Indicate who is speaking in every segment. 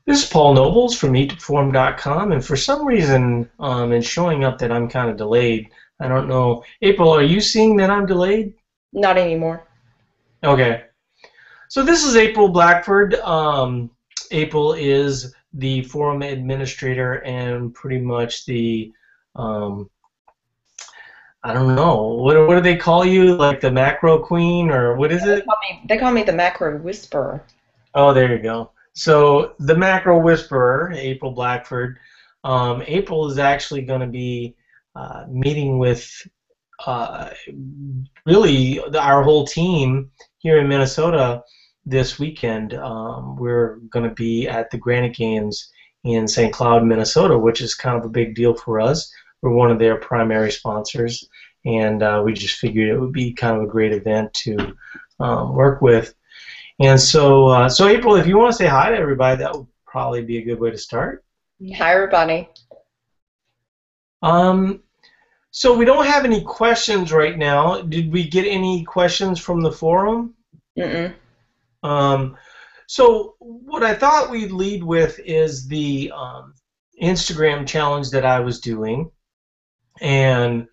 Speaker 1: This is Paul Nobles from ETPform.com, and for some reason, it's showing up that I'm kind of delayed. I don't know. April, are you seeing that I'm delayed?
Speaker 2: Not anymore.
Speaker 1: Okay. So this is April Blackford. April is the forum administrator and pretty much the, um, I don't know, what do they call you? Like the macro queen, or what is it?
Speaker 2: They call me the macro whisperer.
Speaker 1: Oh, there you go. So the macro whisperer, April Blackford. April is actually going to be meeting with uh, really our whole team here in Minnesota this weekend. We're going to be at the Granite Games in St. Cloud, Minnesota, which is kind of a big deal for us. We're one of their primary sponsors, and we just figured it would be kind of a great event to work with. And so April, if you want to say hi to everybody, that would probably be a good way to start.
Speaker 2: Hi, everybody.
Speaker 1: Um, so we don't have any questions right now. Did we get any questions from the forum?
Speaker 2: Mm-mm.
Speaker 1: Um, so what I thought we'd lead with is the Instagram challenge that I was doing, and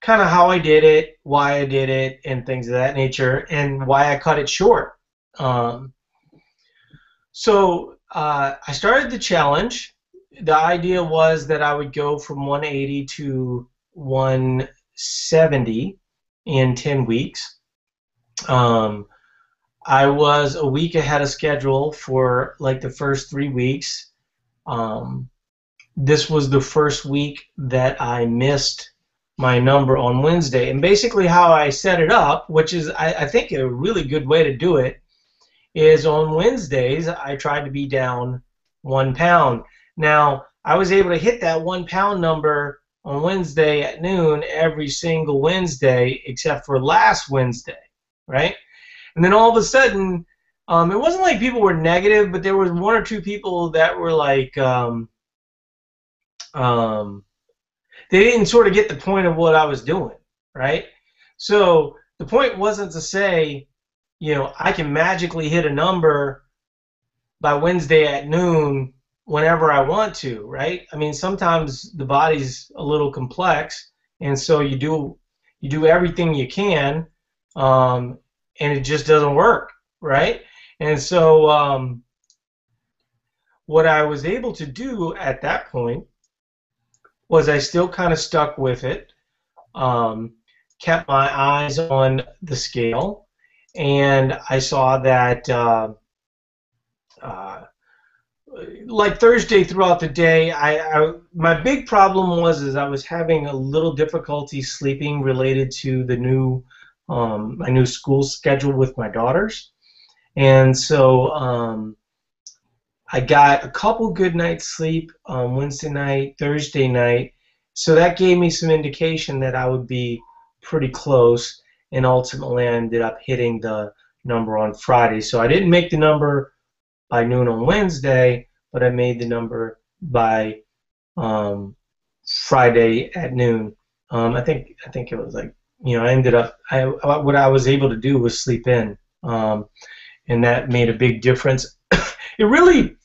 Speaker 1: kind of how I did it, why I did it, and things of that nature, and why I cut it short. Um, So I started the challenge. The idea was that I would go from 180 to 170 in 10 weeks. Um, I was a week ahead of schedule for like the first 3 weeks. Um, this was the first week that I missed my number on Wednesday. And basically, how I set it up, which is I think a really good way to do it, is on Wednesdays I tried to be down 1 pound. Now I was able to hit that 1 pound number on Wednesday at noon every single Wednesday except for last Wednesday, right? And then all of a sudden, it wasn't like people were negative, but there was one or two people that were like, um, they didn't sort of get the point of what I was doing, right? So the point wasn't to say, I can magically hit a number by Wednesday at noon whenever I want to, right? I mean, sometimes the body's a little complex, and so you do everything you can, um, and it just doesn't work, right? And so what I was able to do at that point was I still kind of stuck with it, um, kept my eyes on the scale, and I saw that. Uh, like Thursday throughout the day, my big problem was is I was having a little difficulty sleeping related to the new my new school schedule with my daughters, and so I got a couple good nights sleep Wednesday night, Thursday night, so that gave me some indication that I would be pretty close, and ultimately I ended up hitting the number on Friday. So I didn't make the number by noon on Wednesday, but I made the number by Friday at noon. I think it was like, I ended up what I was able to do was sleep in, and that made a big difference. It really,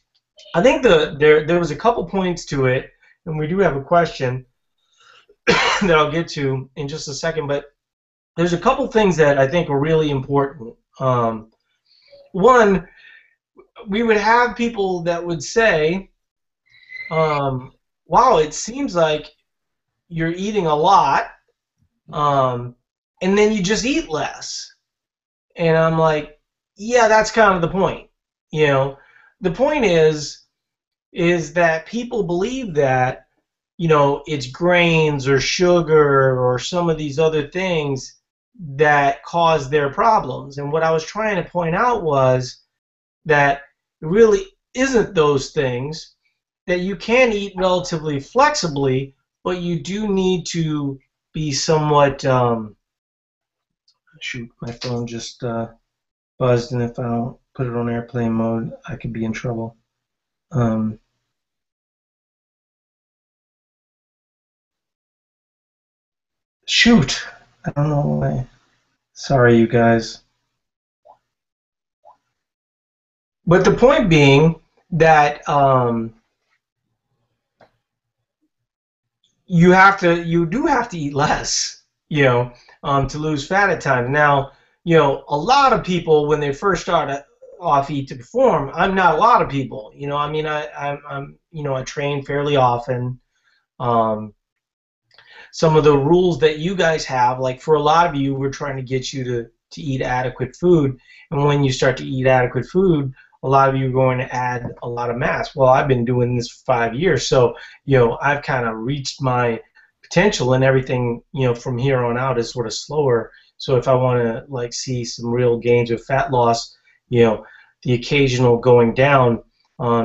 Speaker 1: I think there was a couple points to it, and we do have a question that I'll get to in just a second, but there's a couple things that I think are really important. One, we would have people that would say, wow, it seems like you're eating a lot, um, and then you just eat less. And I'm like, yeah, that's kind of the point. You know, the point is that people believe that, it's grains or sugar or some of these other things that cause their problems. And what I was trying to point out was that it really isn't those things, that you can eat relatively flexibly, but you do need to be somewhat, shoot, my phone just buzzed, and if I don't put it on airplane mode, I could be in trouble. Um, Shoot, I don't know why. Sorry, you guys. But the point being that you do have to eat less, to lose fat at times. Now, a lot of people when they first start off Eat to Perform, I'm not a lot of people. I mean, I train fairly often. Um, some of the rules that you guys have, like for a lot of you, we're trying to get you to eat adequate food. And when you start to eat adequate food, a lot of you are going to add a lot of mass. Well, I've been doing this for 5 years, so I've kind of reached my potential, and everything from here on out is sort of slower. So if I want to like see some real gains of fat loss, the occasional going down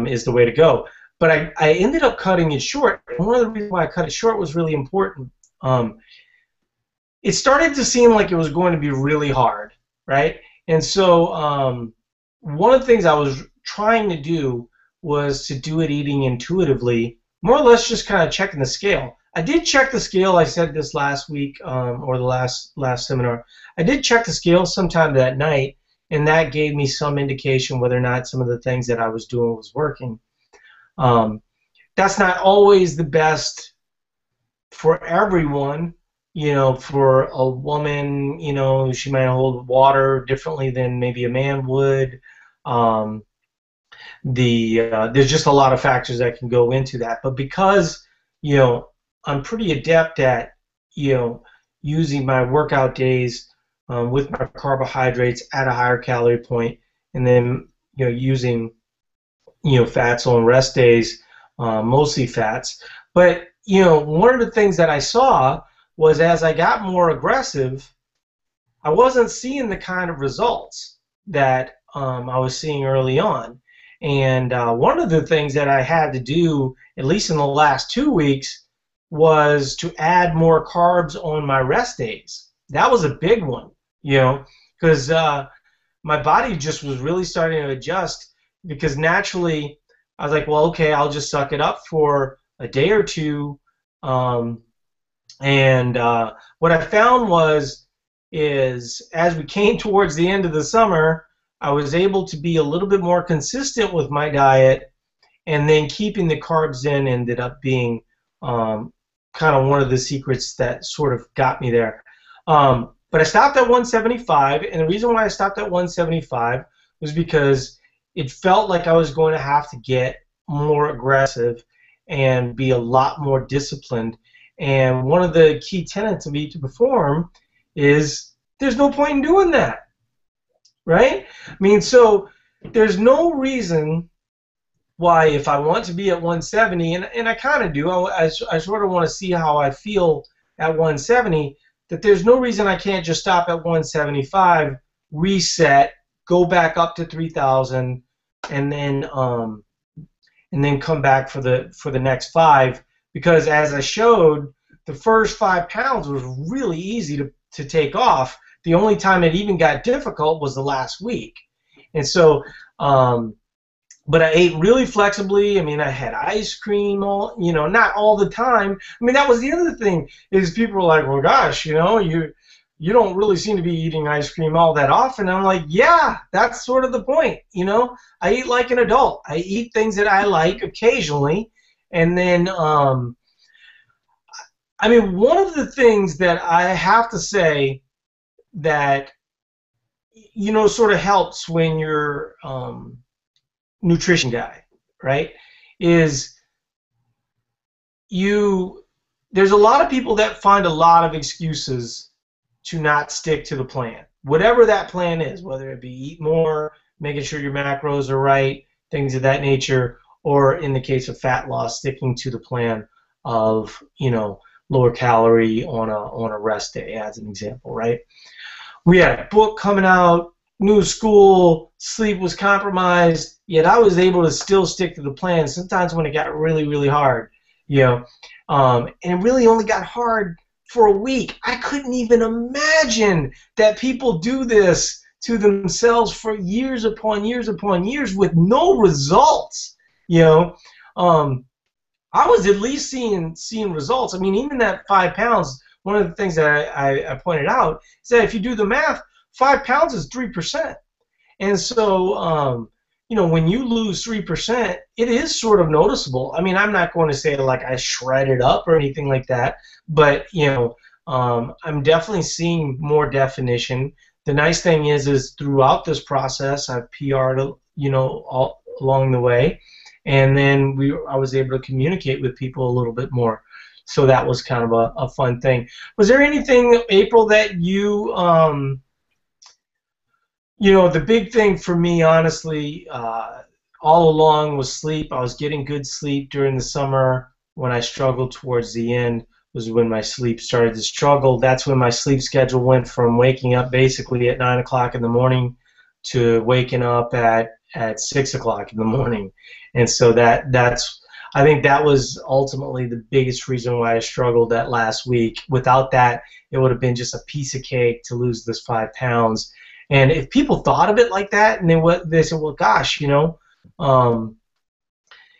Speaker 1: is the way to go. But I ended up cutting it short. And one of the reasons why I cut it short was really important. It started to seem like it was going to be really hard, right? And so one of the things I was trying to do was to do it eating intuitively, more or less just kind of checking the scale. I did check the scale. I said this last week or the last seminar. I did check the scale sometime that night, and that gave me some indication whether or not some of the things that I was doing was working. That's not always the best for everyone. For a woman, she might hold water differently than maybe a man would. There's just a lot of factors that can go into that. But because, I'm pretty adept at, using my workout days with my carbohydrates at a higher calorie point, and then, using, fats on rest days, mostly fats. But, one of the things that I saw was as I got more aggressive, I wasn't seeing the kind of results that I was seeing early on. And one of the things that I had to do, at least in the last 2 weeks, was to add more carbs on my rest days. That was a big one, because my body just was really starting to adjust, because naturally I was like, well, okay, I'll just suck it up for a day or two. And what I found is as we came towards the end of the summer, I was able to be a little bit more consistent with my diet, and then keeping the carbs in ended up being kind of one of the secrets that sort of got me there. But I stopped at 175, and the reason why I stopped at 175 was because it felt like I was going to have to get more aggressive and be a lot more disciplined. And one of the key tenets of Eat to Perform is there's no point in doing that, right? I mean, so there's no reason why, if I want to be at 170, and I kind of do, I sort of want to see how I feel at 170, that there's no reason I can't just stop at 175, reset, go back up to 3,000, and then come back for the next 5. Because as I showed, the first 5 pounds was really easy to take off. The only time it even got difficult was the last week. And so, but I ate really flexibly. I mean, I had ice cream, not all the time. I mean, that was the other thing, is people were like, well, gosh, you don't really seem to be eating ice cream all that often. And I'm like, yeah, that's sort of the point. I eat like an adult. I eat things that I like occasionally. And then, I mean, one of the things that I have to say that, sort of helps when you're nutrition guy, right, is there's a lot of people that find a lot of excuses to not stick to the plan. Whatever that plan is, whether it be eat more, making sure your macros are right, things of that nature, or in the case of fat loss, sticking to the plan of, lower calorie on a rest day, as an example, right? We had a book coming out, new school, sleep was compromised, yet I was able to still stick to the plan sometimes when it got really, really hard, and it really only got hard for a week. I couldn't even imagine that people do this to themselves for years upon years upon years with no results. I was at least seeing results. I mean, even that 5 pounds, one of the things that I pointed out is that if you do the math, 5 pounds is 3%. And so, when you lose 3%, it is sort of noticeable. I mean, I'm not going to say like I shredded up or anything like that, but I'm definitely seeing more definition. The nice thing is throughout this process, I've PR'd, all along the way, and then I was able to communicate with people a little bit more. So that was kind of a fun thing. Was there anything, April, that the big thing for me, honestly, all along was sleep. I was getting good sleep during the summer. When I struggled towards the end was when my sleep started to struggle. That's when my sleep schedule went from waking up basically at 9 o'clock in the morning to waking up at 6 o'clock in the morning. And so I think that was ultimately the biggest reason why I struggled that last week. Without that, it would have been just a piece of cake to lose this 5 pounds. And if people thought of it like that, and they said, well, gosh,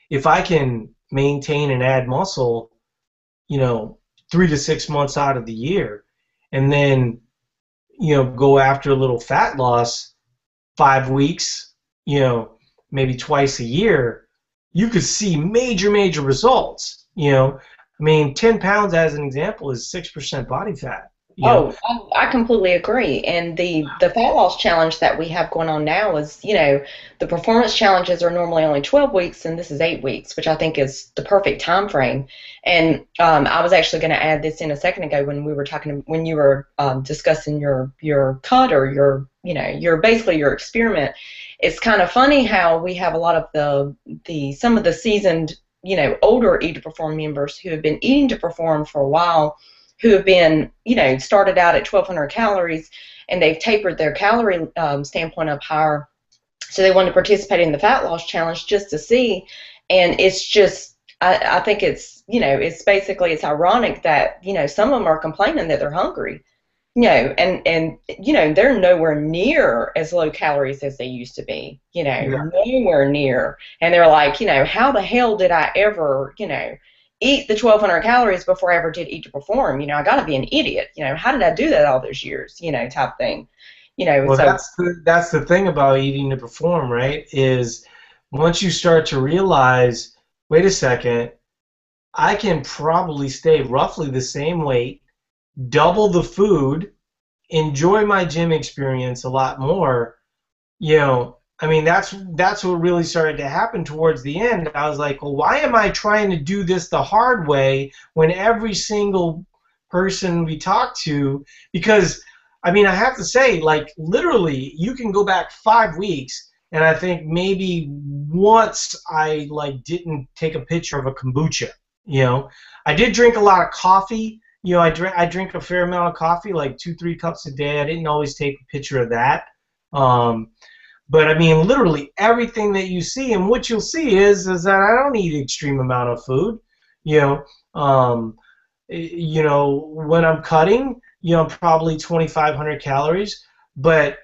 Speaker 1: if I can maintain and add muscle, 3 to 6 months out of the year, and then, go after a little fat loss 5 weeks, maybe twice a year, you could see major, major results. I mean, 10 pounds as an example is 6% body fat.
Speaker 2: Oh, I completely agree. And the fat loss challenge that we have going on now is, the performance challenges are normally only 12 weeks, and this is 8 weeks, which I think is the perfect time frame. And I was actually going to add this in a second ago when you were discussing your cut or your basically your experiment. It's kind of funny how we have a lot of some of the seasoned, older Eat to Perform members who have been eating to perform for a while, who have been, started out at 1,200 calories, and they've tapered their calorie standpoint up higher. So they want to participate in the fat loss challenge just to see. And it's just, I think it's ironic that, some of them are complaining that they're hungry, and they're nowhere near as low calories as they used to be,
Speaker 1: Yeah.
Speaker 2: nowhere near. And they're like, how the hell did I ever, eat the 1,200 calories before I ever did Eat to Perform? I got to be an idiot. How did I do that all those years? Type thing.
Speaker 1: Well,
Speaker 2: So
Speaker 1: that's the thing about eating to perform, right? Is once you start to realize, wait a second, I can probably stay roughly the same weight, double the food, enjoy my gym experience a lot more. I mean, that's what really started to happen towards the end. I was like, well, why am I trying to do this the hard way when every single person we talk to, because I mean, I have to say, like, literally, you can go back 5 weeks, and I think maybe once I like didn't take a picture of a kombucha. I did drink a lot of coffee. I drink a fair amount of coffee, like 2-3 cups a day. I didn't always take a picture of that. But I mean, literally everything that you see, and what you'll see is that I don't eat extreme amount of food. You know, when I'm cutting, I'm probably 2,500 calories. But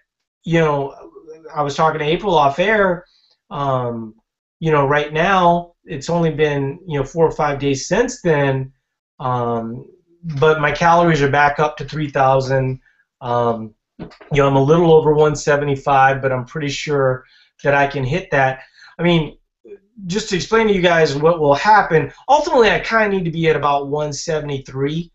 Speaker 1: I was talking to April off air. Right now it's only been 4 or 5 days since then. But my calories are back up to 3,000. I'm a little over 175, but I'm pretty sure that I can hit that. I mean, just to explain to you guys what will happen, ultimately I kind of need to be at about 173,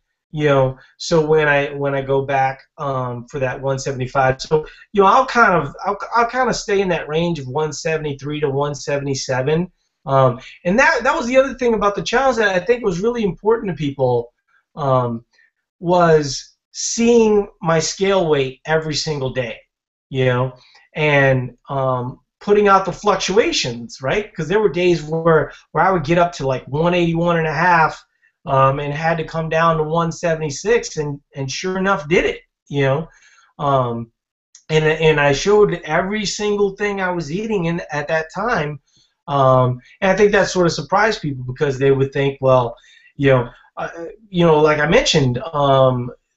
Speaker 1: so when I go back for that 175, so I'll kind of stay in that range of 173 to 177. And that was the other thing about the challenge that I think was really important to people, was seeing my scale weight every single day, and putting out the fluctuations, right? Because there were days where I would get up to like 181 and a half, and had to come down to 176, and sure enough did it, and I showed every single thing I was eating at that time, and I think that sort of surprised people, because they would think, well, like I mentioned,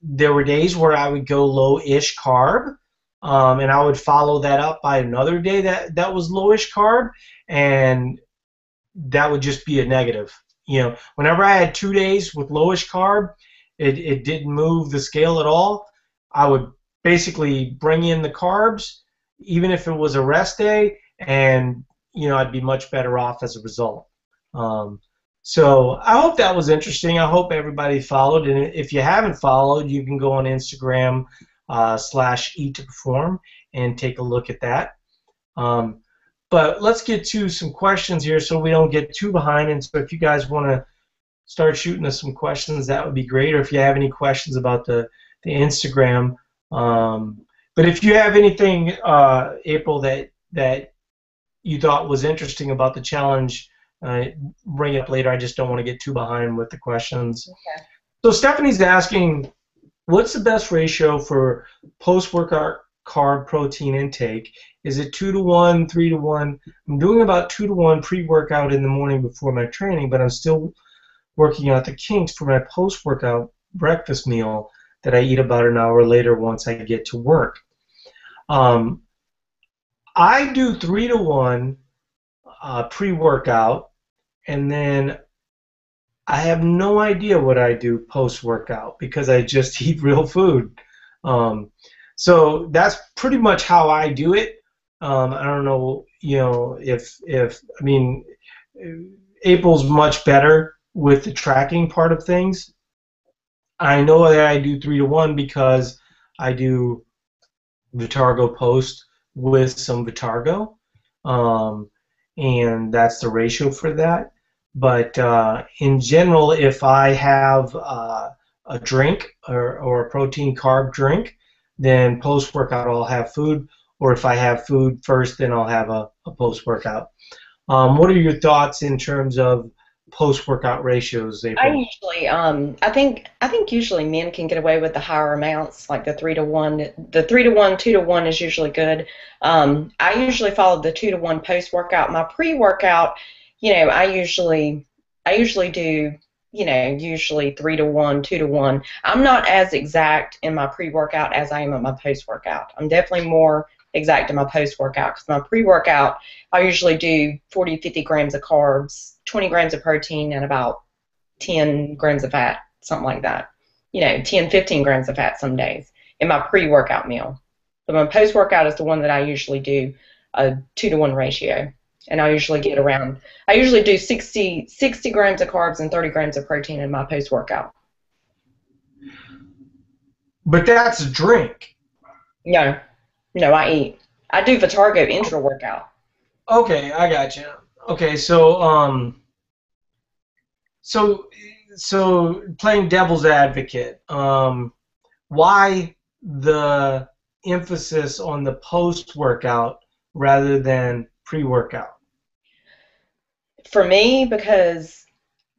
Speaker 1: there were days where I would go low-ish carb, and I would follow that up by another day that was lowish carb, and that would just be a negative. Whenever I had 2 days with lowish carb, it didn't move the scale at all. I would basically bring in the carbs, even if it was a rest day, and I'd be much better off as a result. Um, so I hope that was interesting. I hope everybody followed, and if you haven't followed, you can go on Instagram /Eat to Perform and take a look at that. But let's get to some questions here so we don't get too behind. And so if you guys want to start shooting us some questions, that would be great. Or if you have any questions about the Instagram. But if you have anything, April, that you thought was interesting about the challenge, bring it up later. I just don't want to get too behind with the questions.
Speaker 2: Okay.
Speaker 1: So Stephanie's asking, what's the best ratio for post-workout carb protein intake? Is it 2-to-1, 3-to-1? I'm doing about 2-to-1 pre-workout in the morning before my training, but I'm still working out the kinks for my post-workout breakfast meal that I eat about an hour later once I get to work. I do 3-to-1 pre-workout, and then I have no idea what I do post-workout because I just eat real food. So that's pretty much how I do it. I don't know, if I mean, April's much better with the tracking part of things. I know that I do 3-to-1 because I do Vitargo post with some Vitargo, and that's the ratio for that. But in general, if I have a drink or a protein carb drink, then post-workout I'll have food, or if I have food first, then I'll have a post-workout. What are your thoughts in terms of post-workout ratios, April?
Speaker 2: I think usually men can get away with the higher amounts, like the 3-to-1. The 3-to-1, 2-to-1 is usually good. I usually follow the 2-to-1 post-workout. My pre-workout, I usually do, usually 3-to-1, 2-to-1. I'm not as exact in my pre-workout as I am in my post-workout. I'm definitely more exact in my post-workout because my pre-workout, I usually do 40, 50 grams of carbs, 20 grams of protein, and about 10 grams of fat, something like that. 10, 15 grams of fat some days in my pre-workout meal. But my post-workout is the one that I usually do a 2-to-1 ratio. And I usually do 60 grams of carbs and 30 grams of protein in my post-workout.
Speaker 1: But that's a drink.
Speaker 2: No, I eat. I do Vitargo intra-workout.
Speaker 1: Okay, I got you. Okay, so so playing devil's advocate, why the emphasis on the post-workout rather than pre-workout?
Speaker 2: For me, because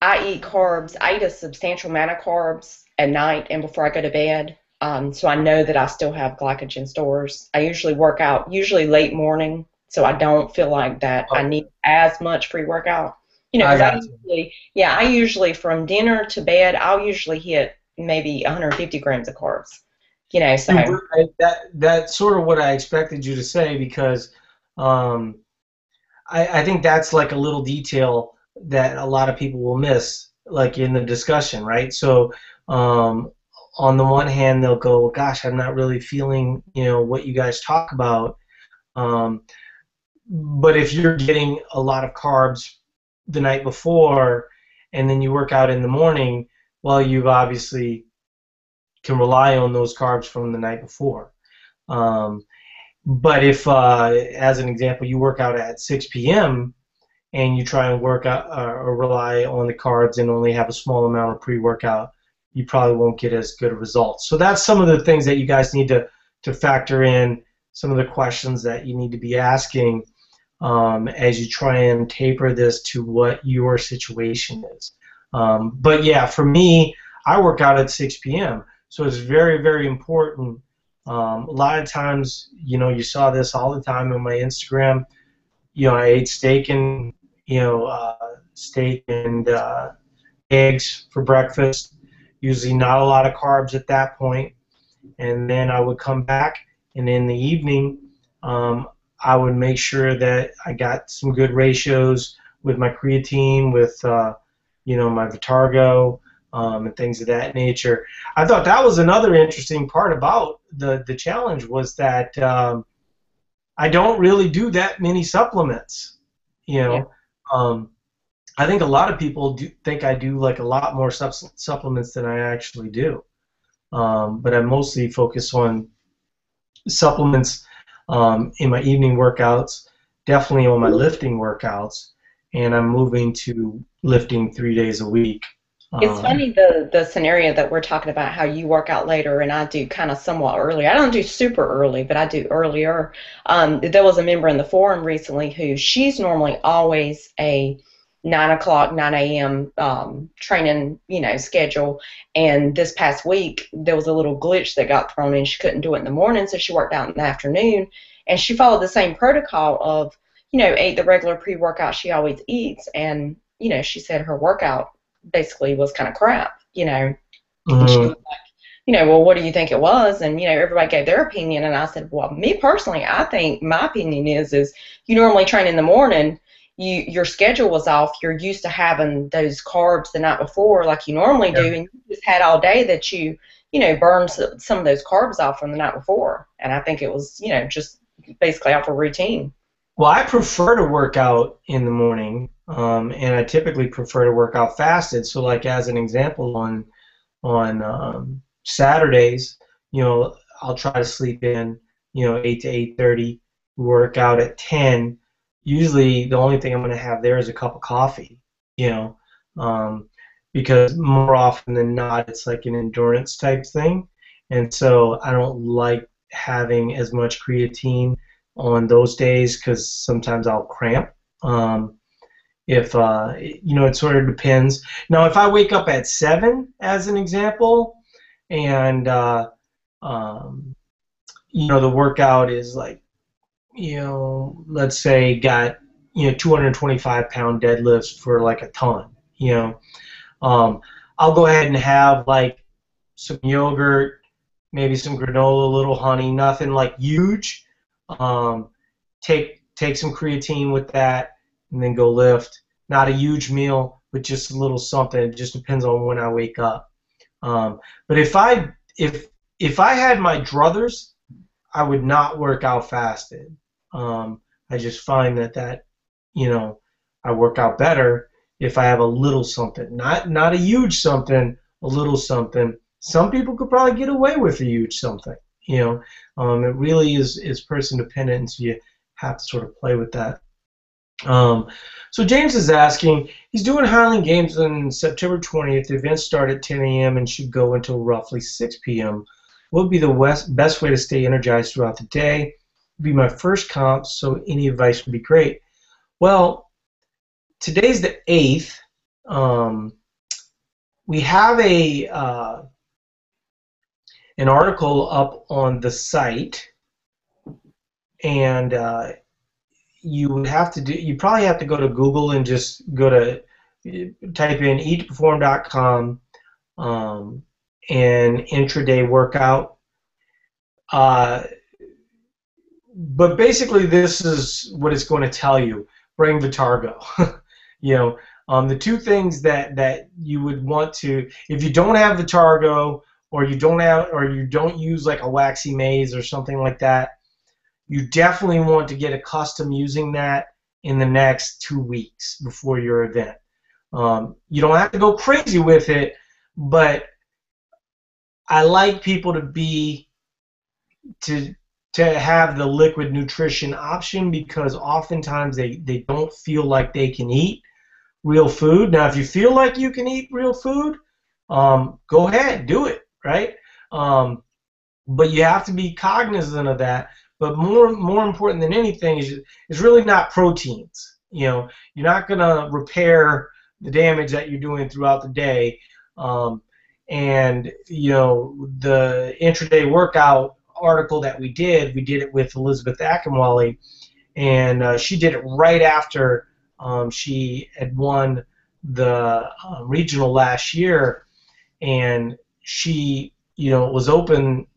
Speaker 2: I eat carbs, I eat a substantial amount of carbs at night and before I go to bed. So I know that I still have glycogen stores. I usually work out, usually late morning, so I don't feel like that I need as much pre-workout. Because I usually from dinner to bed, I'll usually hit maybe 150 grams of carbs. So
Speaker 1: That's sort of what I expected you to say because I think that's like a little detail that a lot of people will miss, like in the discussion, right? So on the one hand, they'll go, well, gosh, I'm not really feeling, what you guys talk about. But if you're getting a lot of carbs the night before and then you work out in the morning, well, you obviously can rely on those carbs from the night before. But if, as an example, you work out at 6 p.m. and you try and work out or rely on the carbs and only have a small amount of pre-workout, you probably won't get as good a result. So that's some of the things that you guys need to factor in, some of the questions that you need to be asking as you try and taper this to what your situation is. But yeah, for me, I work out at 6 p.m. So it's very, very important. A lot of times, you saw this all the time on my Instagram. I ate steak and eggs for breakfast. Usually not a lot of carbs at that point. And then I would come back, and in the evening, I would make sure that I got some good ratios with my creatine, with my Vitargo, and things of that nature. I thought that was another interesting part about the challenge was that I don't really do that many supplements. You
Speaker 2: Yeah.
Speaker 1: know, um, I think a lot of people think I do like a lot more supplements than I actually do. But I mostly focus on supplements in my evening workouts, definitely on my lifting workouts, and I'm moving to lifting 3 days a week.
Speaker 2: It's
Speaker 1: Um,
Speaker 2: funny the scenario that we're talking about, how you work out later and I do kind of somewhat earlier. I don't do super early, but I do earlier. There was a member in the forum recently who she's normally always a 9 o'clock, 9 a.m. Training, schedule. And this past week there was a little glitch that got thrown in. She couldn't do it in the morning, so she worked out in the afternoon. And she followed the same protocol of, ate the regular pre-workout she always eats. And, she said her workout basically was kind of crap, And she
Speaker 1: mhm.
Speaker 2: was like, well, what do you think it was? And, everybody gave their opinion. And I said, well, me personally, I think my opinion is you normally train in the morning. Your schedule was off. You're used to having those carbs the night before like you normally do. And you just had all day that burned some of those carbs off from the night before. And I think it was, just basically off a routine.
Speaker 1: Well, I prefer to work out in the morning, and I typically prefer to work out fasted. So, like as an example, on Saturdays, I'll try to sleep in, 8 to 8:30, work out at 10. Usually, the only thing I'm going to have there is a cup of coffee, you know, um, because more often than not, it's like an endurance type thing, and so I don't like having as much creatine on those days because sometimes I'll cramp. If it sort of depends. Now, if I wake up at 7, as an example, and um, the workout is like, let's say got 225-pound deadlifts for like a ton, um, I'll go ahead and have like some yogurt, maybe some granola, a little honey, nothing like huge. Um, take some creatine with that, and then go lift. Not a huge meal, but just a little something. It just depends on when I wake up. But if I had my druthers, I would not work out fasted. I just find that I work out better if I have a little something, not a huge something, a little something. Some people could probably get away with a huge something. It really is person dependent, and so you have to sort of play with that. Um, so James is asking, he's doing Highland Games on September 20th. The events start at 10 a.m. and should go until roughly 6 p.m. What would be the best way to stay energized throughout the day? Would be my first comp, so any advice would be great. Well, today's the 8th. We have an article up on the site, and you probably have to go to Google and just type in eatperform.com, and intraday workout. Uh, but basically, this is what it's going to tell you. Bring Vitargo. The two things that you would want to, if you don't have Vitargo, or you don't use like a waxy maize or something like that, you definitely want to get accustomed using that in the next 2 weeks before your event. You don't have to go crazy with it, but I like people to have the liquid nutrition option, because oftentimes they don't feel like they can eat real food. Now, if you feel like you can eat real food, go ahead, do it, right? But you have to be cognizant of that. But more important than anything is really not proteins. You're not gonna repair the damage that you're doing throughout the day. And the intraday workout article that we did it with Elizabeth Akinwale, and she did it right after she had won the regional last year, and she was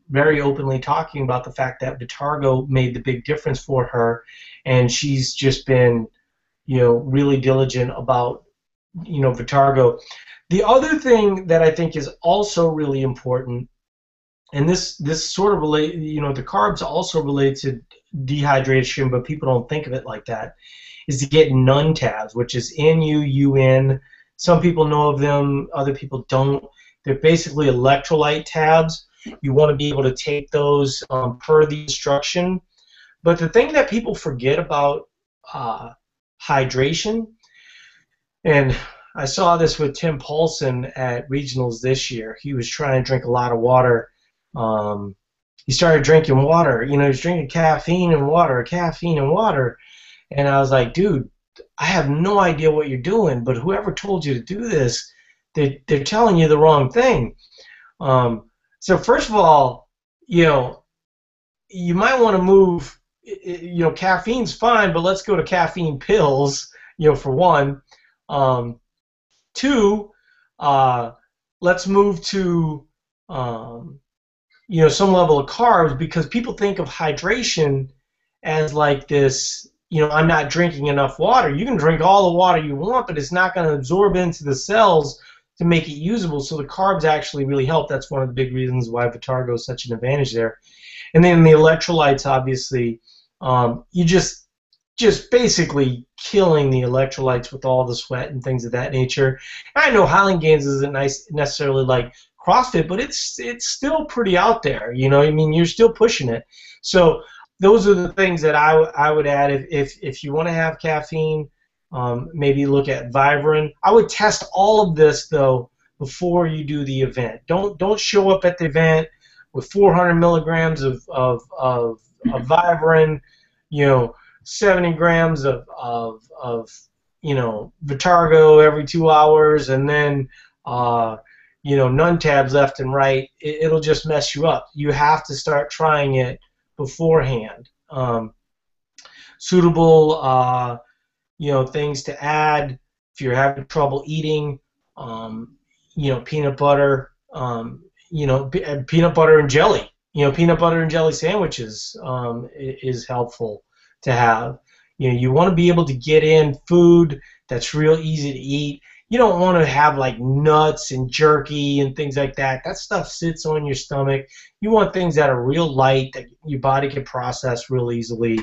Speaker 1: very openly talking about the fact that Vitargo made the big difference for her, and she's just been really diligent about Vitargo. The other thing that I think is also really important, and this sort of relate, the carbs also relate to dehydration, but people don't think of it like that, is to get NUN tabs, which is NUUN. Some people know of them, other people don't. They're basically electrolyte tabs. You want to be able to take those per the instruction. But the thing that people forget about hydration, and I saw this with Tim Paulson at regionals this year. He was trying to drink a lot of water. He started drinking water. You know, he's drinking caffeine and water, and I was like, dude, I have no idea what you're doing, but whoever told you to do this, they're telling you the wrong thing. So first of all, you know, you might want to move. You know, caffeine's fine, but let's go to caffeine pills. You know, for one. Two, let's move to you know, some level of carbs, because people think of hydration as like this, you know, I'm not drinking enough water. You can drink all the water you want, but it's not going to absorb into the cells to make it usable. So the carbs actually really help. That's one of the big reasons why Vitargo is such an advantage there. And then the electrolytes, obviously, you just basically killing the electrolytes with all the sweat and things of that nature. I know Highland Games isn't necessarily like CrossFit, but it's still pretty out there. You know, I mean, you're still pushing it. So those are the things that I would add if you want to have caffeine. Maybe look at Vivarin. I would test all of this though before you do the event. Don't show up at the event with 400 milligrams of Vivarin. You know, 70 grams of you know, Vitargo every 2 hours, and then you know, NUN tabs left and right. It'll just mess you up. You have to start trying it beforehand. Suitable you know, things to add if you're having trouble eating. You know, peanut butter. You know, peanut butter and jelly. You know, peanut butter and jelly sandwiches is helpful to have. You know, you want to be able to get in food that's real easy to eat. You don't want to have like nuts and jerky and things like that. That stuff sits on your stomach. You want things that are real light, that your body can process real easily,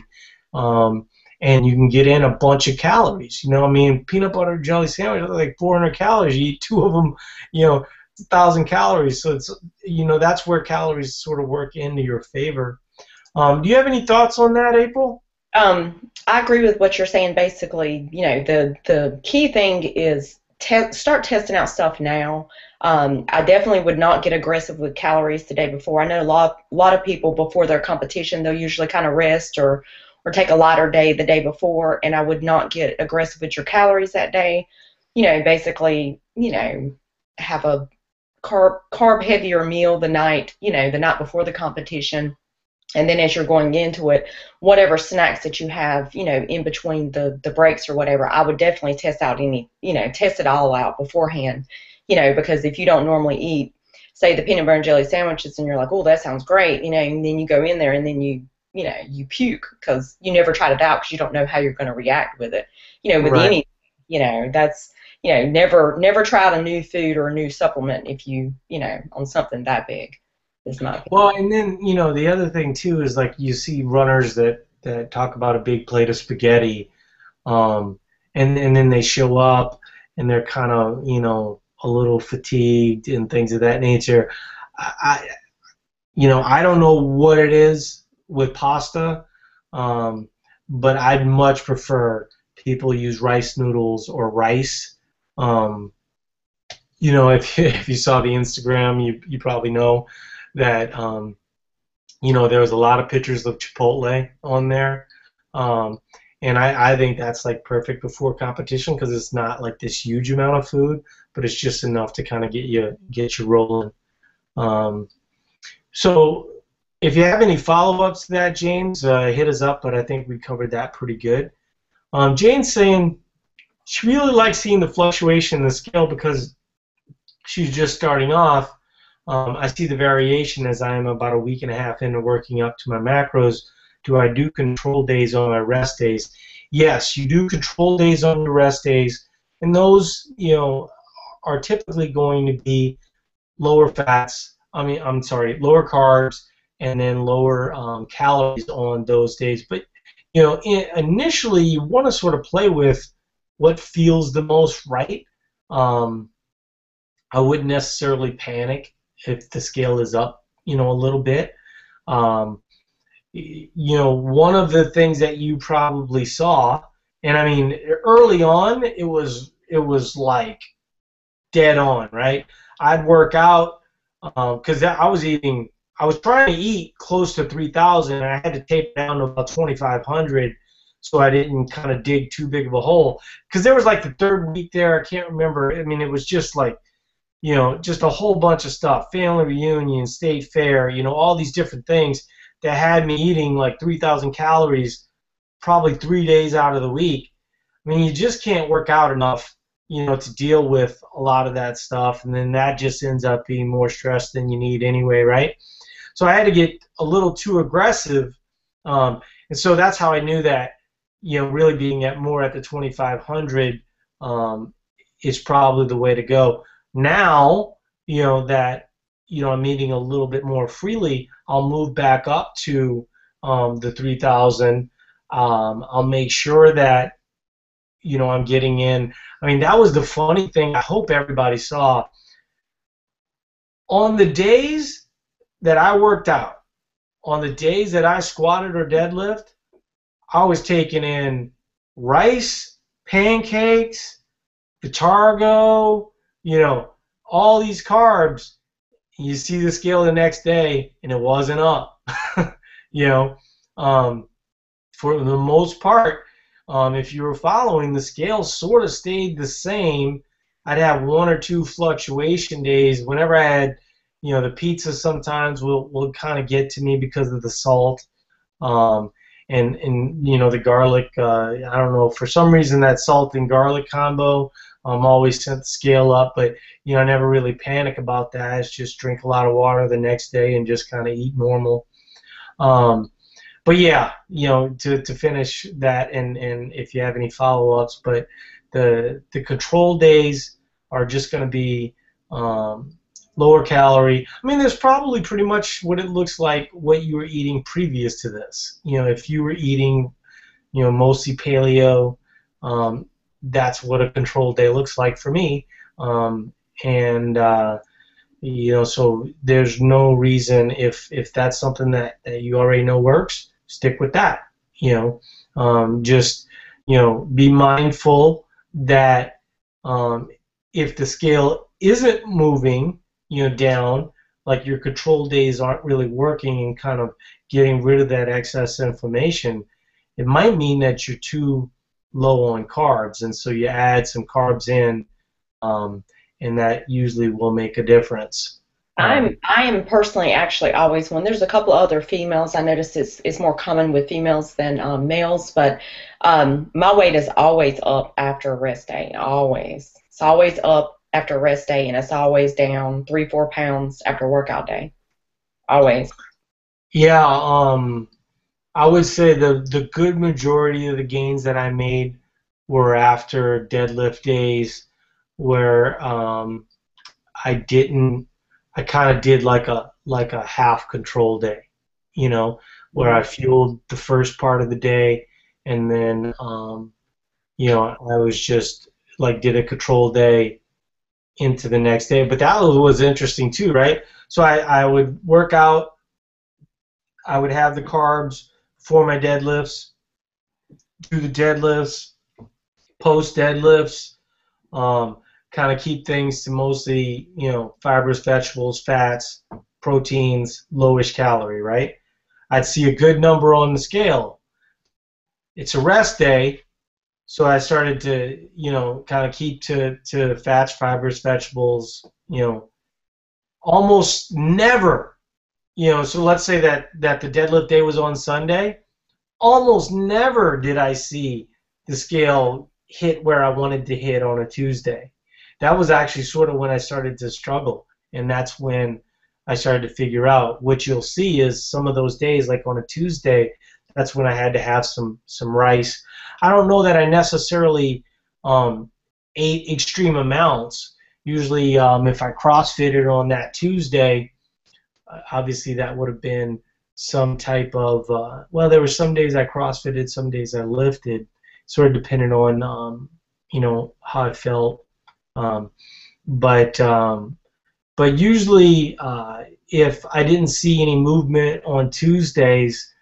Speaker 1: and you can get in a bunch of calories. You know, I mean, peanut butter and jelly sandwich are like 400 calories. You eat two of them, you know, 1,000 calories. So it's, you know, that's where calories sort of work into your favor. Do you have any thoughts on that, April?
Speaker 2: I agree with what you're saying. Basically, you know, the key thing is start testing out stuff now. I definitely would not get aggressive with calories the day before. I know a lot of people before their competition, they'll usually kind of rest or take a lighter day the day before, and I would not get aggressive with your calories that day. You know, basically, you know, have a carb heavier meal the night, you know, the night before the competition. And then as you're going into it, whatever snacks that you have, you know, in between the breaks or whatever, I would definitely test it all out beforehand, you know, because if you don't normally eat, say, the peanut butter and jelly sandwiches, and you're like, oh, that sounds great, you know, and then you go in there and then you puke because you never tried it out because you don't know how you're going to react with it. You know, with
Speaker 1: Right.
Speaker 2: any, you know, that's, you know, never tried a new food or a new supplement if you know, on something that big. Is my opinion.
Speaker 1: Well, and then, you know, the other thing too is like you see runners that talk about a big plate of spaghetti, and then they show up and they're kind of, you know, a little fatigued and things of that nature. You know, I don't know what it is with pasta, but I'd much prefer people use rice noodles or rice. You know, if you saw the Instagram, you probably know that you know, there was a lot of pictures of Chipotle on there, and I think that's like perfect before competition because it's not like this huge amount of food, but it's just enough to kind of get you rolling. So if you have any follow-ups to that, James, hit us up. But I think we covered that pretty good. Jane's saying she really likes seeing the fluctuation in the scale because she's just starting off. I see the variation as I am about a week and a half into working up to my macros. Do I do control days on my rest days? Yes, you do control days on your rest days, and those, you know, are typically going to be lower fats. Lower carbs and then lower calories on those days. But initially you want to sort of play with what feels the most right. Um, I wouldn't necessarily panic if the scale is up, a little bit. Um, One of the things that you probably saw, and I mean, early on, it was like dead on, right? I'd work out because I was trying to eat close to 3,000, and I had to tape it down to about 2,500, so I didn't kind of dig too big of a hole. Because there was like the third week there, I can't remember. I mean, it was just like, just a whole bunch of stuff, family reunion, state fair, all these different things that had me eating like 3,000 calories probably 3 days out of the week. I mean, you just can't work out enough, to deal with a lot of that stuff, and then that just ends up being more stress than you need anyway, right? So I had to get a little too aggressive, and so that's how I knew that, really being at the 2,500 is probably the way to go. Now, that I'm eating a little bit more freely, I'll move back up to the 3,000. I'll make sure that I'm getting in. I mean, that was the funny thing. I hope everybody saw. On the days that I worked out, on the days that I squatted or deadlift, I was taking in rice, pancakes, Vitargo, all these carbs. You see the scale the next day, and it wasn't up. you know, um, for the most part, if you were following, the scale sort of stayed the same. I'd have one or two fluctuation days. Whenever I had, the pizza sometimes will kind of get to me because of the salt. And the garlic, I don't know, for some reason that salt and garlic combo always sent the scale up, but I never really panic about that. It's just drink a lot of water the next day and just kind of eat normal. But yeah, to finish that, and if you have any follow-ups, but the control days are just going to be lower calorie. I mean, there's probably pretty much what it looks like what you were eating previous to this. If you were eating, mostly paleo, that's what a control day looks like for me. And so there's no reason, if that's something that you already know works, stick with that. Just be mindful that if the scale isn't moving down, like your control days aren't really working and kind of getting rid of that excess inflammation, it might mean that you're too low on carbs, and so you add some carbs in, and that usually will make a difference.
Speaker 2: I am personally actually always, when there's a couple other females, I notice it's more common with females than males, but my weight is always up after a rest day, always. It's always up after a rest day, and it's always down 3-4 pounds after a workout day, always.
Speaker 1: Yeah, I would say the good majority of the gains that I made were after deadlift days, where I kind of did like a half control day, where I fueled the first part of the day, and then I was just like did a control day into the next day. But that was interesting too, right? So I would work out, I would have the carbs for my deadlifts, do the deadlifts, post deadlifts, kind of keep things to mostly, fibrous vegetables, fats, proteins, lowish calorie, right? I'd see a good number on the scale. It's a rest day, so I started to, kind of keep to fats, fibers, vegetables, almost never, so let's say that the deadlift day was on Sunday. Almost never did I see the scale hit where I wanted to hit on a Tuesday. That was actually sort of when I started to struggle, and that's when I started to figure out. What you'll see is some of those days, like on a Tuesday, that's when I had to have some rice. I don't know that I necessarily ate extreme amounts. Usually, if I CrossFitted on that Tuesday, obviously that would have been some type of well, there were some days I CrossFitted, some days I lifted, sort of depending on how I felt. Um, but usually, if I didn't see any movement on Tuesdays,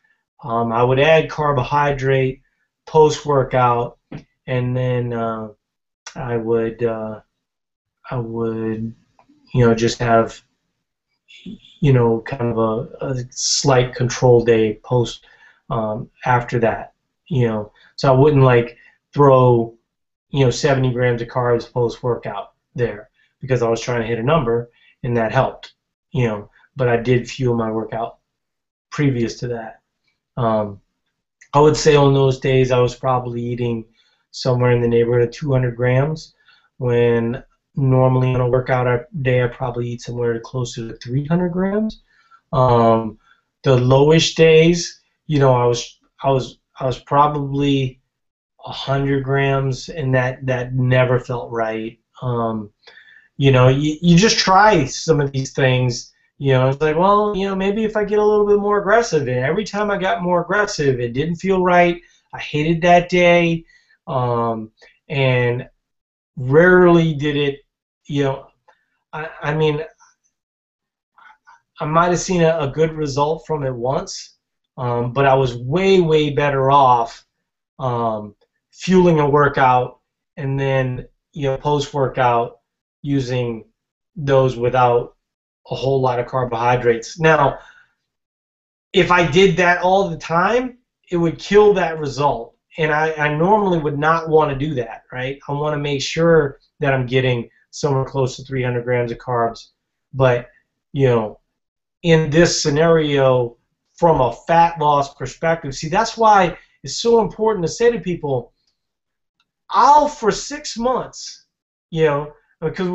Speaker 1: I would add carbohydrate post workout, and then I would just have kind of a slight control day post after that. So I wouldn't like throw 70 grams of carbs post workout there because I was trying to hit a number, and that helped. But I did fuel my workout previous to that. I would say on those days I was probably eating somewhere in the neighborhood of 200 grams, when normally on a workout day I probably eat somewhere closer to 300 grams. The lowest days, I was probably 100 grams, and that never felt right. You just try some of these things. It's like, well, maybe if I get a little bit more aggressive. And every time I got more aggressive, it didn't feel right. I hated that day. And rarely did it, I mean, I might have seen a good result from it once, but I was way, way better off fueling a workout and then, post-workout using those without a whole lot of carbohydrates. Now, if I did that all the time, it would kill that result. And I normally would not want to do that, right? I want to make sure that I'm getting somewhere close to 300 grams of carbs. But, in this scenario, from a fat loss perspective, see, that's why it's so important to say to people, for 6 months, because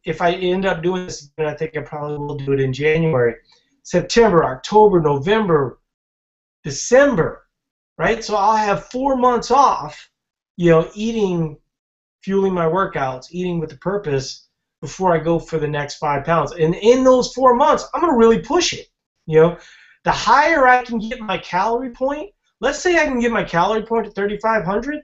Speaker 1: if I end up doing this, I think I probably will do it in January, September, October, November, December, right? So I'll have 4 months off, eating, fueling my workouts, eating with a purpose before I go for the next 5 pounds. And in those 4 months, I'm going to really push it. The higher I can get my calorie point, let's say I can get my calorie point to 3,500,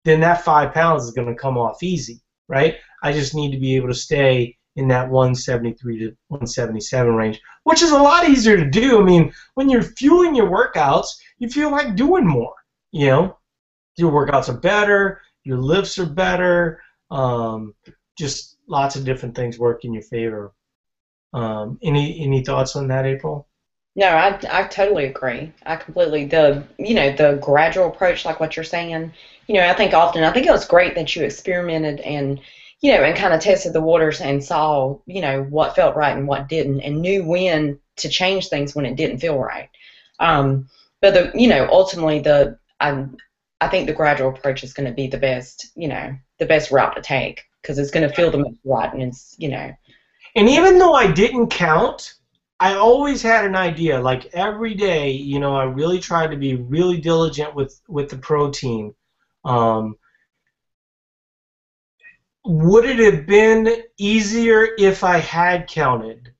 Speaker 1: then that 5 pounds is going to come off easy, right? I just need to be able to stay in that 173 to 177 range, which is a lot easier to do. I mean, when you're fueling your workouts, you feel like doing more. Your workouts are better, your lifts are better, just lots of different things work in your favor. Any thoughts on that, April?
Speaker 2: No, I totally agree. I completely the gradual approach, like what you're saying. I think it was great that you experimented and and kind of tested the waters and saw what felt right and what didn't, and knew when to change things when it didn't feel right. But ultimately I think the gradual approach is going to be the best route to take, because it's going to feel the most right, and it's
Speaker 1: And even though I didn't count, I always had an idea. Like every day, I really tried to be really diligent with the protein. Would it have been easier if I had counted?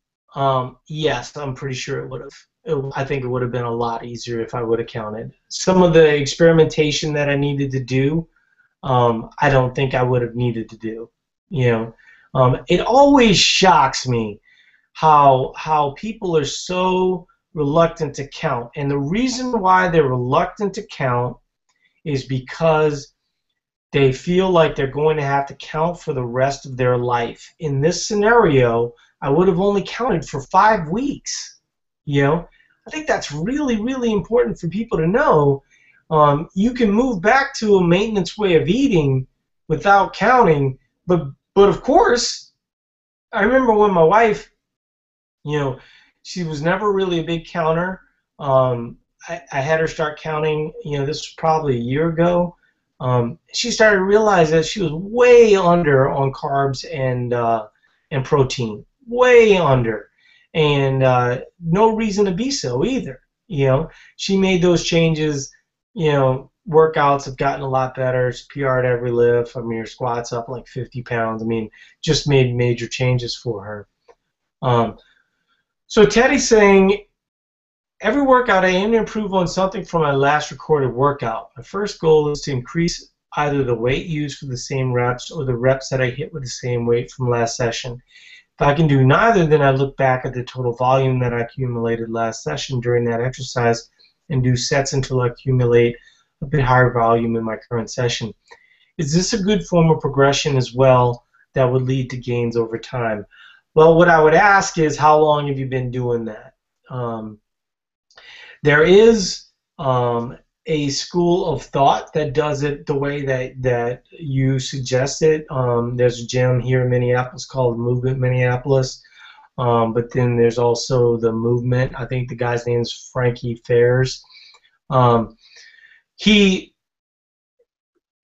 Speaker 1: Yes, I'm pretty sure it would have. I think it would have been a lot easier if I would have counted. Some of the experimentation that I needed to do, I don't think I would have needed to do. It always shocks me how people are so reluctant to count. And the reason why they're reluctant to count is because they feel like they're going to have to count for the rest of their life. In this scenario, I would have only counted for 5 weeks. I think that's really, really important for people to know. You can move back to a maintenance way of eating without counting, but of course, I remember when my wife, she was never really a big counter. I had her start counting, this was probably a year ago. She started to realize that she was way under on carbs and protein, way under, and no reason to be so either. She made those changes. Workouts have gotten a lot better. She's PR'd every lift. I mean, her squats up like 50 pounds. I mean, just made major changes for her. So Teddy's saying, Every workout, I aim to improve on something from my last recorded workout. My first goal is to increase either the weight used for the same reps or the reps that I hit with the same weight from last session. If I can do neither, then I look back at the total volume that I accumulated last session during that exercise and do sets until I accumulate a bit higher volume in my current session. Is this a good form of progression as well that would lead to gains over time? Well, what I would ask is, how long have you been doing that? There is a school of thought that does it the way that you suggest it. There's a gym here in Minneapolis called Movement Minneapolis, but then there's also the Movement. I think the guy's name is Frankie Fairs. He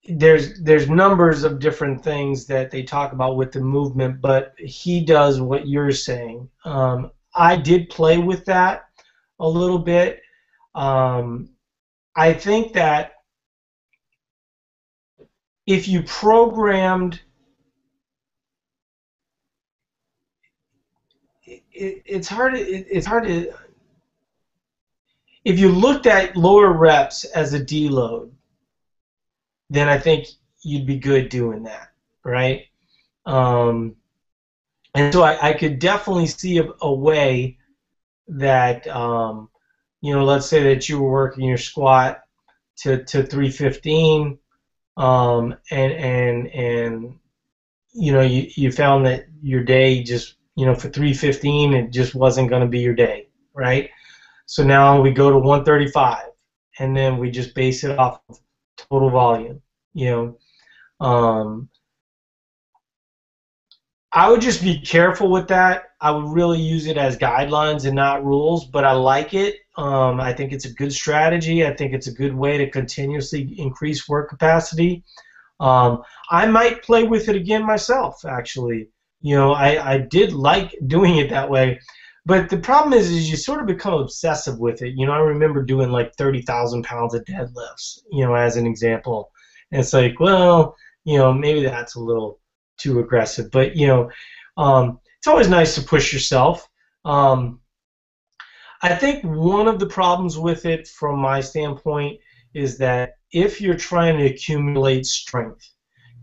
Speaker 1: there's numbers of different things that they talk about with the movement, but he does what you're saying. I did play with that a little bit. I think that if you programmed, it's hard. It's hard to. If you looked at lower reps as a deload, then I think you'd be good doing that, right? And so I could definitely see a way that, let's say that you were working your squat to 315, and you found that your day just, for 315, it just wasn't going to be your day, right? So now we go to 135, and then we just base it off of total volume. I would just be careful with that. I would really use it as guidelines and not rules, but I like it. I think it's a good strategy. I think it's a good way to continuously increase work capacity. I might play with it again myself, actually. I did like doing it that way. But the problem is you sort of become obsessive with it. I remember doing like 30,000 pounds of deadlifts, as an example. And it's like, well, maybe that's a little too aggressive. But, it's always nice to push yourself. I think one of the problems with it, from my standpoint, is that if you're trying to accumulate strength,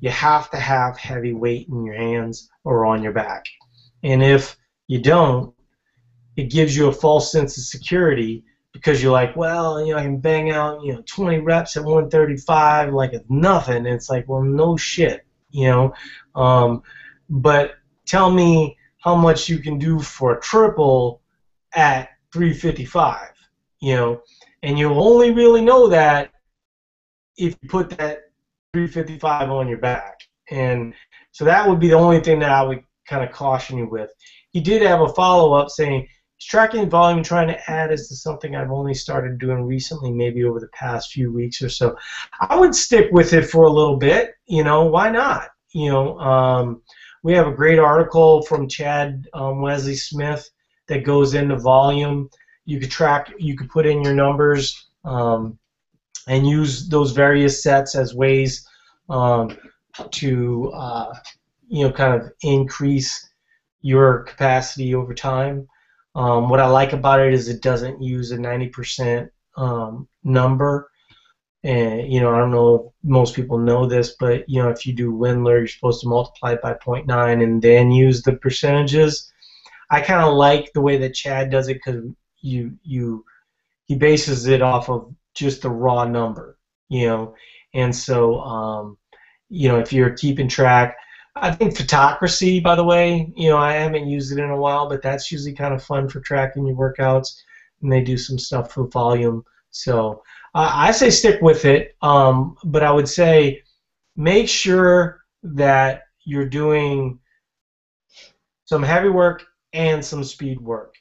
Speaker 1: you have to have heavy weight in your hands or on your back. And if you don't, it gives you a false sense of security, because you're like, well, I can bang out, 20 reps at 135 like it's nothing. And it's like, well, no shit, but tell me how much you can do for a triple at 355, and you'll only really know that if you put that 355 on your back. And so that would be the only thing that I would kind of caution you with. He did have a follow-up saying, tracking volume, trying to add is to something I've only started doing recently, maybe over the past few weeks or so. I would stick with it for a little bit. Why not? We have a great article from Chad Wesley Smith that goes into volume. You could track, you could put in your numbers and use those various sets as ways to kind of increase your capacity over time. What I like about it is it doesn't use a 90% number. And, I don't know if most people know this, but, if you do Windler, you're supposed to multiply it by 0.9 and then use the percentages. I kind of like the way that Chad does it, because he bases it off of just the raw number, And so, if you're keeping track, I think Photocracy, by the way, I haven't used it in a while, but that's usually kind of fun for tracking your workouts, and they do some stuff for volume. So I say stick with it, but I would say make sure that you're doing some heavy work and some speed work,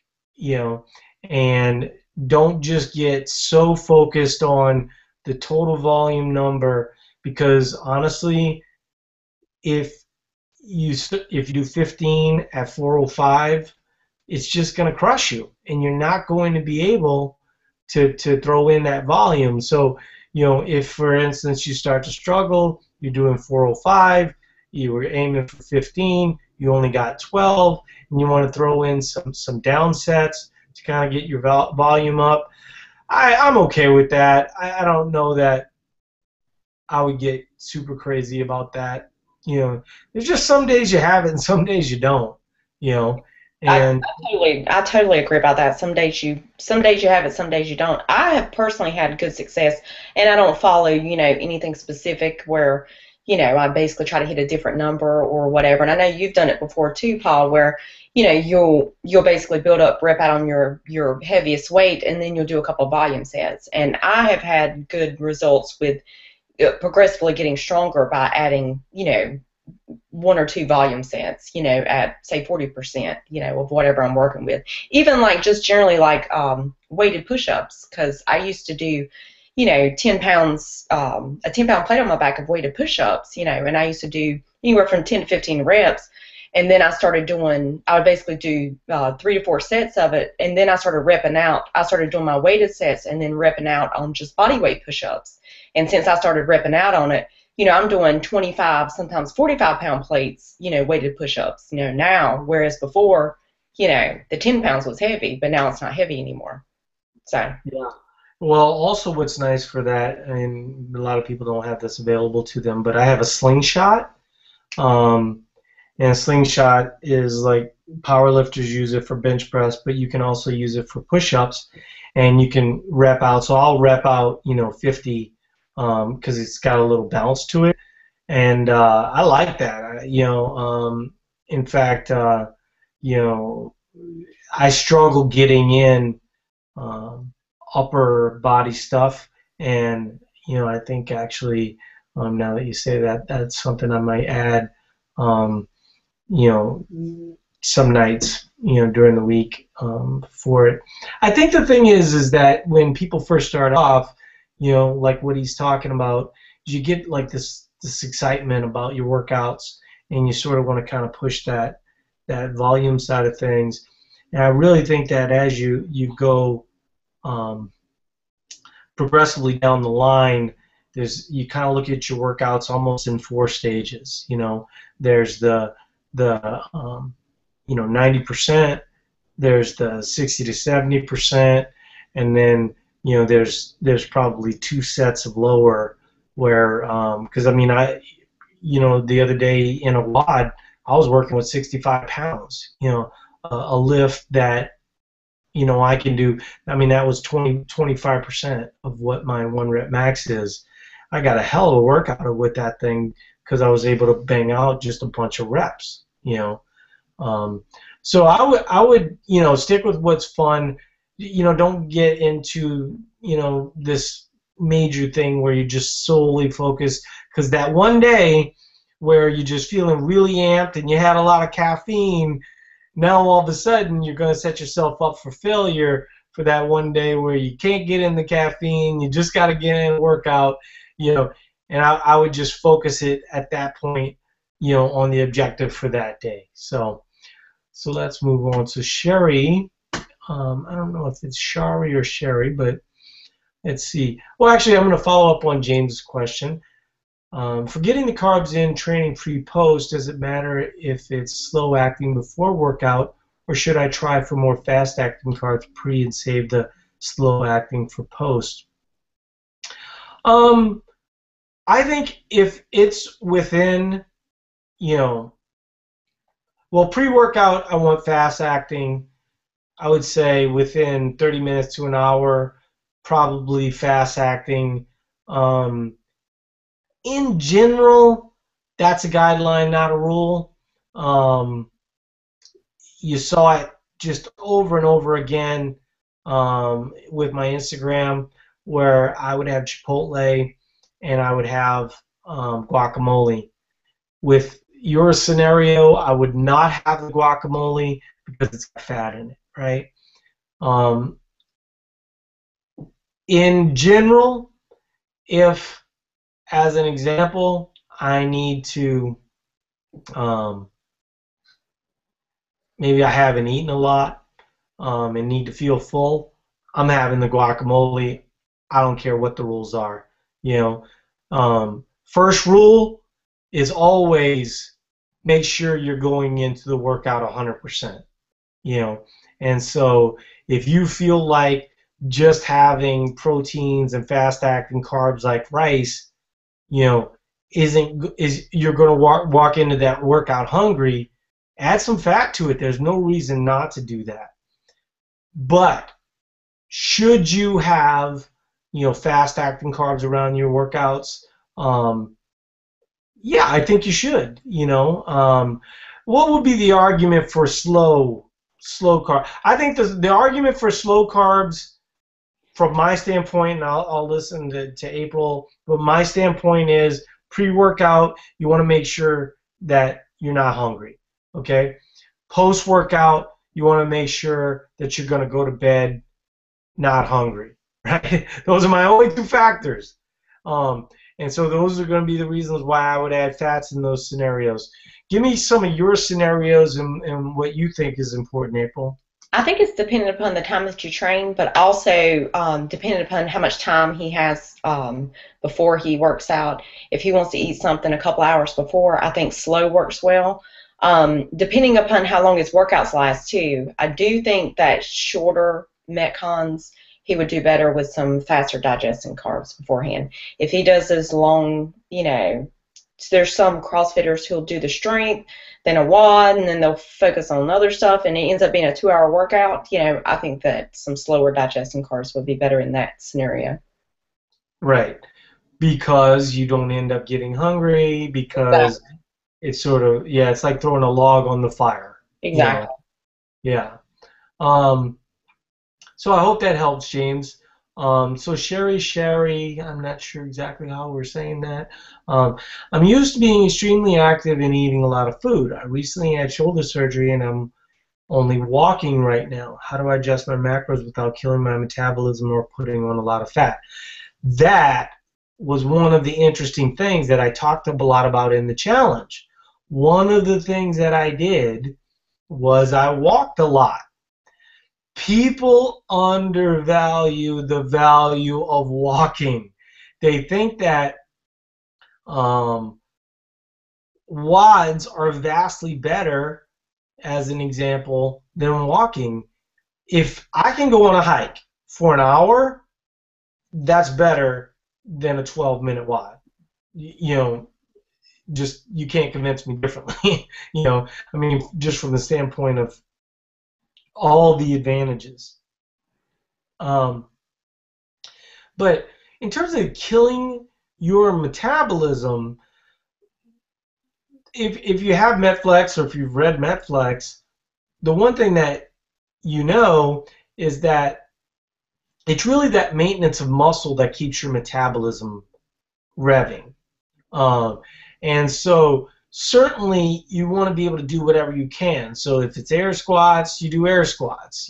Speaker 1: and don't just get so focused on the total volume number, because honestly, if you do 15 at 405, it's just going to crush you, and you're not going to be able to throw in that volume. So, if, for instance, you start to struggle, you're doing 405, you were aiming for 15, you only got 12, and you want to throw in some down sets, to kind of get your volume up. I'm okay with that. I don't know that I would get super crazy about that. There's just some days you have it and some days you don't. You know, and
Speaker 2: I totally agree about that. Some days you have it, some days you don't. I have personally had good success, and I don't follow, anything specific where, I basically try to hit a different number or whatever. And I know you've done it before too, Paul, where, you'll basically build up rep out on your heaviest weight, and then you'll do a couple of volume sets. And I have had good results with progressively getting stronger by adding, one or two volume sets, at say 40%, of whatever I'm working with. Even like just generally like weighted push-ups, because I used to do, 10 pounds, a 10-pound plate on my back of weighted push-ups, and I used to do anywhere from 10 to 15 reps. And then I would basically do 3 to 4 sets of it, and then I started repping out. I started doing my weighted sets and then repping out on just body weight push-ups. And since I started repping out on it, I'm doing 25, sometimes 45-pound plates, weighted push-ups, now, whereas before, the 10 pounds was heavy, but now it's not heavy anymore. So.
Speaker 1: yeah. Well, also what's nice for that, I mean, a lot of people don't have this available to them, but I have a slingshot. And a slingshot is like power lifters use it for bench press, but you can also use it for push-ups, and you can rep out. So I'll rep out, 50, because it's got a little bounce to it, and I like that. In fact, I struggle getting in upper body stuff, and I think actually, now that you say that, that's something I might add. You know, some nights, during the week, for it. I think the thing is that when people first start off, like what he's talking about, you get like this excitement about your workouts, and you sort of want to kind of push that volume side of things. And I really think that as you go progressively down the line, you kind of look at your workouts almost in 4 stages. There's the 90%, there's the 60 to 70%, and then there's probably 2 sets of lower where, because the other day in a WOD I was working with 65 pounds, a lift that I can do. That was 25% of what my 1 rep max is. I got a hell of a workout with that thing because I was able to bang out just a bunch of reps. So I would stick with what's fun. Don't get into this major thing where you just solely focus, because that one day where you're just feeling really amped and you had a lot of caffeine, now all of a sudden you're going to set yourself up for failure for that one day where you can't get in the caffeine, you just got to get in and work out, and I would just focus it at that point, on the objective for that day. So let's move on to Sherry. I don't know if it's Shari or Sherry, but let's see. Well, actually, I'm going to follow up on James' question. For getting the carbs in, training pre-post, does it matter if it's slow acting before workout, or should I try for more fast acting carbs pre and save the slow acting for post? I think if it's within, pre-workout I want fast acting. I would say within 30 minutes to an hour, probably fast acting. In general, that's a guideline, not a rule. You saw it just over and over again with my Instagram, where I would have Chipotle and I would have guacamole. With your scenario, I would not have the guacamole because it's got fat in it, right? In general, if, as an example, I need to, maybe I haven't eaten a lot and need to feel full, I'm having the guacamole. I don't care what the rules are. First rule is always make sure you're going into the workout 100%. And so If you feel like just having proteins and fast-acting carbs like rice, you know, you're going to walk into that workout hungry, add some fat to it. There's no reason not to do that. But should you have, fast-acting carbs around your workouts? Yeah, I think you should. What would be the argument for slow carb? I think the argument for slow carbs, from my standpoint, and I'll listen to April, but my standpoint is pre-workout, you want to make sure that you're not hungry. Okay? Post-workout, you want to make sure that you're going to go to bed not hungry. Right? Those are my only two factors. And so those are going to be the reasons why I would add fats in those scenarios. Give me some of your scenarios and what you think is important, April.
Speaker 2: I think it's dependent upon the time that you train, but also dependent upon how much time he has before he works out. If he wants to eat something a couple hours before, I think slow works well. Depending upon how long his workouts last, too. I do think that shorter Metcons, he would do better with some faster digesting carbs beforehand. If he does those long, there's some CrossFitters who'll do the strength, then a WOD, and then they'll focus on other stuff, and it ends up being a 2-hour workout. I think that some slower digesting carbs would be better in that scenario.
Speaker 1: Right. Because you don't end up getting hungry, because it's sort of, it's like throwing a log on the fire.
Speaker 2: Exactly.
Speaker 1: Yeah. So I hope that helps, James. So Sherry, I'm not sure exactly how we're saying that. I'm used to being extremely active and eating a lot of food. I recently had shoulder surgery and I'm only walking right now. How do I adjust my macros without killing my metabolism or putting on a lot of fat? That was one of the interesting things that I talked a lot about in the challenge. One of the things that I did was I walked a lot. People undervalue the value of walking. They think that WODs are vastly better, as an example, than walking. If I can go on a hike for an hour, that's better than a 12-minute WOD. Just you can't convince me differently. Just from the standpoint of all the advantages. But in terms of killing your metabolism, if you have Metflex or if you've read Metflex, the one thing that is that it's really that maintenance of muscle that keeps your metabolism revving. And so certainly you want to be able to do whatever you can. So if it's air squats, you do air squats.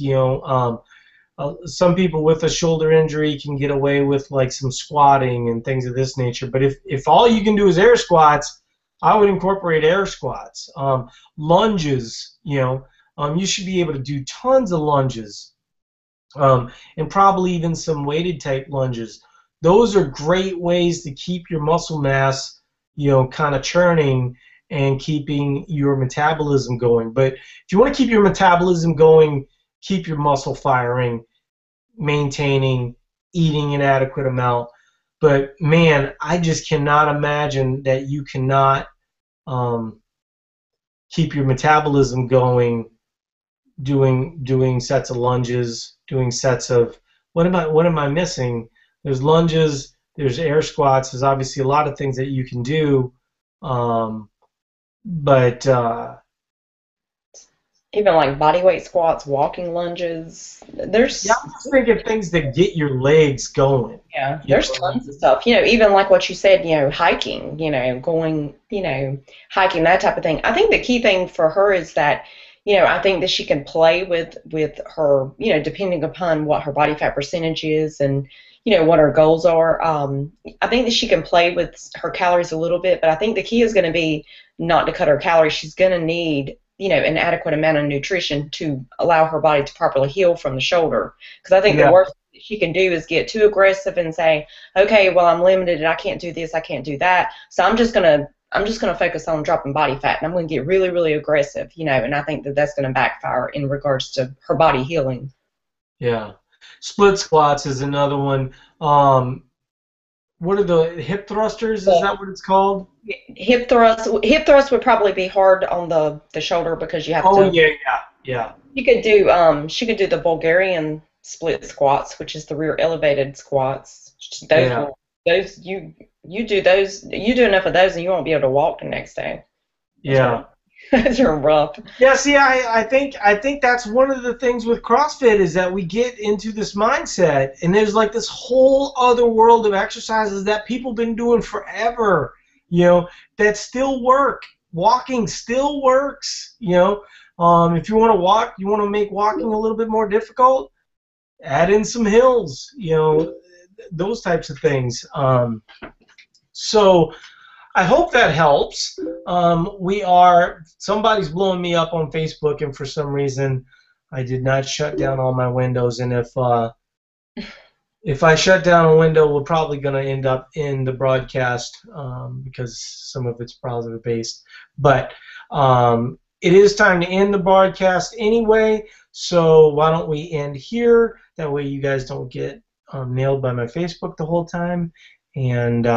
Speaker 1: Some people with a shoulder injury can get away with like some squatting and things of this nature. But if all you can do is air squats, I would incorporate air squats. Lunges, you should be able to do tons of lunges, and probably even some weighted type lunges. Those are great ways to keep your muscle mass, kind of churning and keeping your metabolism going. But if you want to keep your metabolism going, keep your muscle firing, maintaining, eating an adequate amount. But man, I just cannot imagine that you cannot keep your metabolism going doing sets of lunges, doing sets of what am I missing? There's lunges, there's air squats, there's obviously a lot of things that you can do. But
Speaker 2: even like body weight squats, walking lunges, there's
Speaker 1: I'm just thinking things that get your legs going.
Speaker 2: Yeah, there's tons of stuff. Even like what you said, hiking, going, hiking, that type of thing. I think the key thing for her is that, I think that she can play with her, depending upon what her body fat percentage is and, what her goals are. I think that she can play with her calories a little bit, but I think the key is going to be not to cut her calories. She's going to need, an adequate amount of nutrition to allow her body to properly heal from the shoulder. Because I think the worst thing she can do is get too aggressive and say, okay, well, I'm limited and I can't do this, I can't do that. So I'm just gonna focus on dropping body fat and I'm going to get really, really aggressive, and I think that that's going to backfire in regards to her body healing.
Speaker 1: Yeah. Split squats is another one. Um, what are the hip thrusters? Is that what it's called?
Speaker 2: Hip thrust would probably be hard on the shoulder because you have
Speaker 1: Oh
Speaker 2: to.
Speaker 1: yeah, yeah, yeah,
Speaker 2: She could do the Bulgarian split squats, which is the rear elevated squats. Those
Speaker 1: yeah.
Speaker 2: will those you do those, you do enough of those and you won't be able to walk the next day. Those
Speaker 1: Yeah.
Speaker 2: are those are rough.
Speaker 1: Yeah, see, I think that's one of the things with CrossFit is that we get into this mindset, and there's like this whole other world of exercises that people been doing forever, that still work. Walking still works, if you want to walk, you want to make walking a little bit more difficult, add in some hills, those types of things. So I hope that helps. Somebody's blowing me up on Facebook, and for some reason, I did not shut down all my windows. And if I shut down a window, we're probably going to end up in the broadcast because some of it's browser based. But it is time to end the broadcast anyway. So why don't we end here? That way, you guys don't get nailed by my Facebook the whole time. And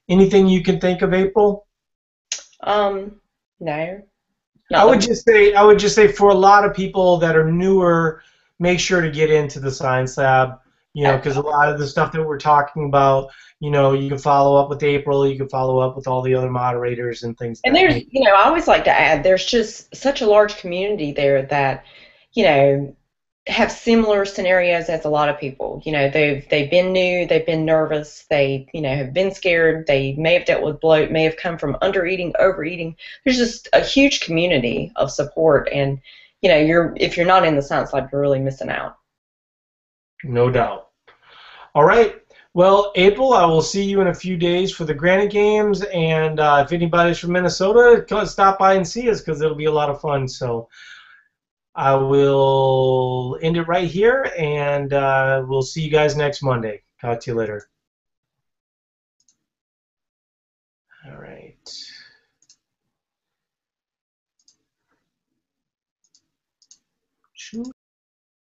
Speaker 1: anything you can think of, April?
Speaker 2: No,
Speaker 1: I
Speaker 2: not
Speaker 1: would
Speaker 2: the.
Speaker 1: just say, I would just say for a lot of people that are newer, make sure to get into the Science Lab, because a lot of the stuff that we're talking about, you can follow up with April, you can follow up with all the other moderators and things of
Speaker 2: And
Speaker 1: that
Speaker 2: there's,
Speaker 1: nature.
Speaker 2: I always like to add, there's just such a large community there that, you know, have similar scenarios as a lot of people. They've been new, they've been nervous, they, have been scared, they may have dealt with bloat, may have come from undereating, overeating. There's just a huge community of support, and if you're not in the Science Lab, you're really missing out.
Speaker 1: No doubt. All right. Well, April, I will see you in a few days for the Granite Games, and if anybody's from Minnesota, stop by and see us because it'll be a lot of fun. So I will end it right here, and we'll see you guys next Monday. Talk to you later. All right.